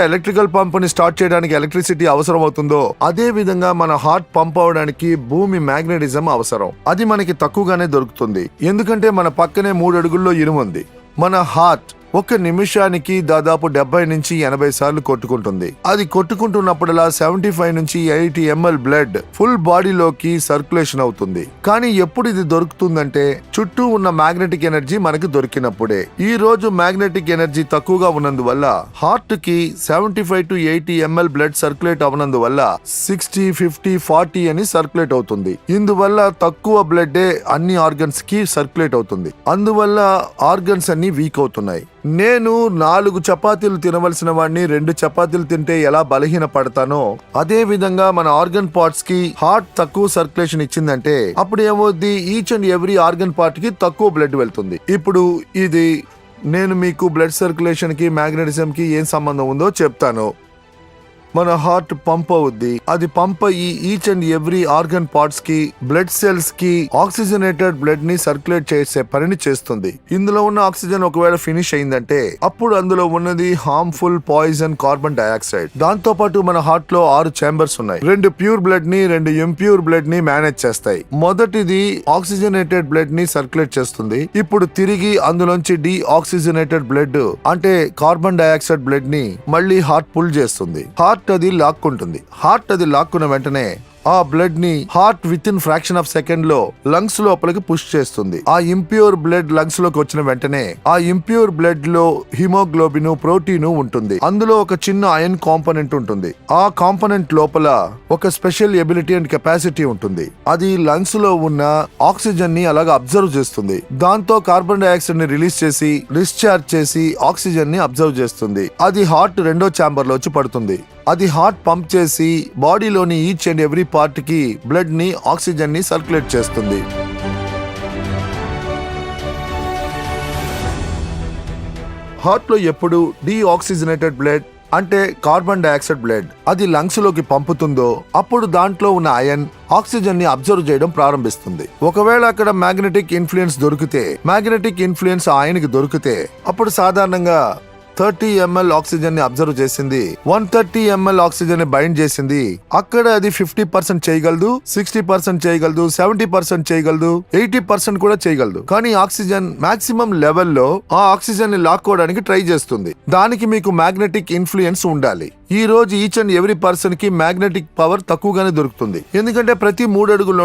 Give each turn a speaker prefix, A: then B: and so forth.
A: Electrical pump ని start చేయడానికి electricity అవసరం అవుతుందో అదే విధంగా మన హార్ట్ పంప్ అవడానికి భూమి మ్యాగ్నెటిజం అవసరం. అది మనకి తక్కువగానే దొరుకుతుంది, ఎందుకంటే మన పక్కనే 3 అడుగుల్లో ఇనుము ఉంది. మన హార్ట్ ఒక నిమిషానికి దాదాపు 70 నుంచి 80 సార్లు కొట్టుకుంటుంది. అది కొట్టుకుంటున్నప్పుడల్లా 75 నుంచి 80 ml బ్లడ్ ఫుల్ బాడీలోకి సర్క్యులేషన్ అవుతుంది. కానీ ఎప్పుడు ఇది దొరుకుతుందంటే చుట్టూ ఉన్న మ్యాగ్నెటిక్ ఎనర్జీ మనకి దొరికినప్పుడే. ఈ రోజు మ్యాగ్నెటిక్ ఎనర్జీ తక్కువగా ఉన్నందువల్ల హార్ట్ కి 75 to 80 ml బ్లడ్ సర్క్యులేట్ అవనందువల్ల 60, 50, 40 అని సర్క్యులేట్ అవుతుంది. ఇందువల్ల తక్కువ బ్లడ్ అన్ని ఆర్గన్స్ కి సర్క్యులేట్ అవుతుంది. అందువల్ల ఆర్గన్స్ అన్ని వీక్ అవుతున్నాయి. నేను 4 చపాతీలు తినవలసిన వాడిని 2 చపాతీలు తింటే ఎలా బలహీన పడతానో అదే విధంగా మన ఆర్గన్ పార్ట్స్ కి హార్ట్ తక్కువ సర్క్యులేషన్ ఇచ్చిందంటే అప్పుడు ఏమవుద్ది, each and every organ part కి తక్కువ బ్లడ్ వెళ్తుంది. ఇప్పుడు ఇది నేను మీకు బ్లడ్ సర్క్యులేషన్ కి మ్యాగ్నెటిజం కి ఏం సంబంధం ఉందో చెప్తాను. మన హార్ట్ పంప్ అవుద్ది. అది పంప్ అయ్యి each and every organ parts కి బ్లడ్ సెల్స్ కి ఆక్సిజనేటెడ్ బ్లడ్ ని సర్క్యులేట్ చేసే పనిని చేస్తుంది. ఇందులో ఉన్న ఆక్సిజన్ ఒకవేళ ఫినిష్ అయిందంటే అప్పుడు అందులో ఉన్నది హార్మ్ఫుల్ పాయిజన్ కార్బన్ డైఆక్సైడ్. దాంతో పాటు మన హార్ట్ లో 6 చేంబర్స్ ఉన్నాయి. 2 ప్యూర్ బ్లడ్ ని 2 ఇంప్యూర్ బ్లడ్ ని మేనేజ్ చేస్తాయి. మొదటిది ఆక్సిజనేటెడ్ బ్లడ్ ని సర్క్యులేట్ చేస్తుంది. ఇప్పుడు తిరిగి అందులోంచి డీఆక్సిజనేటెడ్ బ్లడ్ అంటే కార్బన్ డైఆక్సైడ్ బ్లడ్ ని మళ్ళీ హార్ట్ పుల్ చేస్తుంది. హార్ట్ అది లాక్కుంటుంది. హార్ట్ అది లాక్కున్న వెంటనే ఆ బ్లడ్ ని heart with in fraction of second లో లంగ్స్ లోపలికి పుష్ చేస్తుంది. ఆ ఇంప్యూర్ బ్లడ్ లంగ్స్ లోకి వచ్చిన వెంటనే ఆ ఇంప్యూర్ బ్లడ్ లో హిమోగ్లోబిన్, ప్రోటీన్ ఉంటుంది. అందులో ఒక చిన్న ఐరన్ కాంపోనెంట్ ఉంటుంది. ఆ కాంపోనెంట్ లోపల ఒక స్పెషల్ ఎబిలిటీ అండ్ కెపాసిటీ ఉంటుంది. అది లంగ్స్ లో ఉన్న ఆక్సిజన్ ని అలాగా అబ్జర్వ్ చేస్తుంది. దాంతో కార్బన్ డైఆక్సైడ్ ని రిలీజ్ చేసి డిశ్చార్జ్ చేసి ఆక్సిజన్ ని అబ్జర్వ్ చేస్తుంది. అది హార్ట్ 2వ ఛాంబర్ లో వచ్చి పడుతుంది. అది హార్ట్ పంప్ చేసి బాడీలోని ఈచ్ అండ్ ఎవ్రీ పార్ట్ కి బ్లడ్ ని ఆక్సిజన్ ని సర్క్యులేట్ చేస్తుంది. హార్ట్ లో ఎప్పుడు డీఆక్సిజనేటెడ్ బ్లడ్ అంటే కార్బన్ డైఆక్సైడ్ బ్లడ్ అది లంగ్స్ లోకి పంపుతుందో అప్పుడు దాంట్లో ఉన్న ఐరన్ ఆక్సిజన్ ని అబ్జర్వ్ చేయడం ప్రారంభిస్తుంది. ఒకవేళ అక్కడ మ్యాగ్నెటిక్ ఇన్ఫ్లుయెన్స్ దొరికితే, మ్యాగ్నెటిక్ ఇన్ఫ్లుయెన్స్ ఆయనకి దొరికితే అప్పుడు సాధారణంగా 30 ml ఆక్సిజన్ ని అబ్జర్వ్ చేసింది, 130 ml ఆక్సిజన్ ని బైండ్ చేసింది. అక్కడ అది 50% చేయగలదు, 60% చేయగలదు, 70% చేయగలదు, 80% కూడా చేయగలదు. కానీ ఆక్సిజన్ మాక్సిమం లెవెల్లో ఆ ఆక్సిజన్ ని లాక్కోవడానికి ట్రై చేస్తుంది. దానికి మీకు మ్యాగ్నెటిక్ ఇన్ఫ్లుయెన్స్ ఉండాలి. ఈ రోజు ఈచ్ అండ్ ఎవ్రీ పర్సన్ కి మ్యాగ్నెటిక్ పవర్ తక్కువగానే దొరుకుతుంది. ఎందుకంటే ప్రతి 3 అడుగుల్లో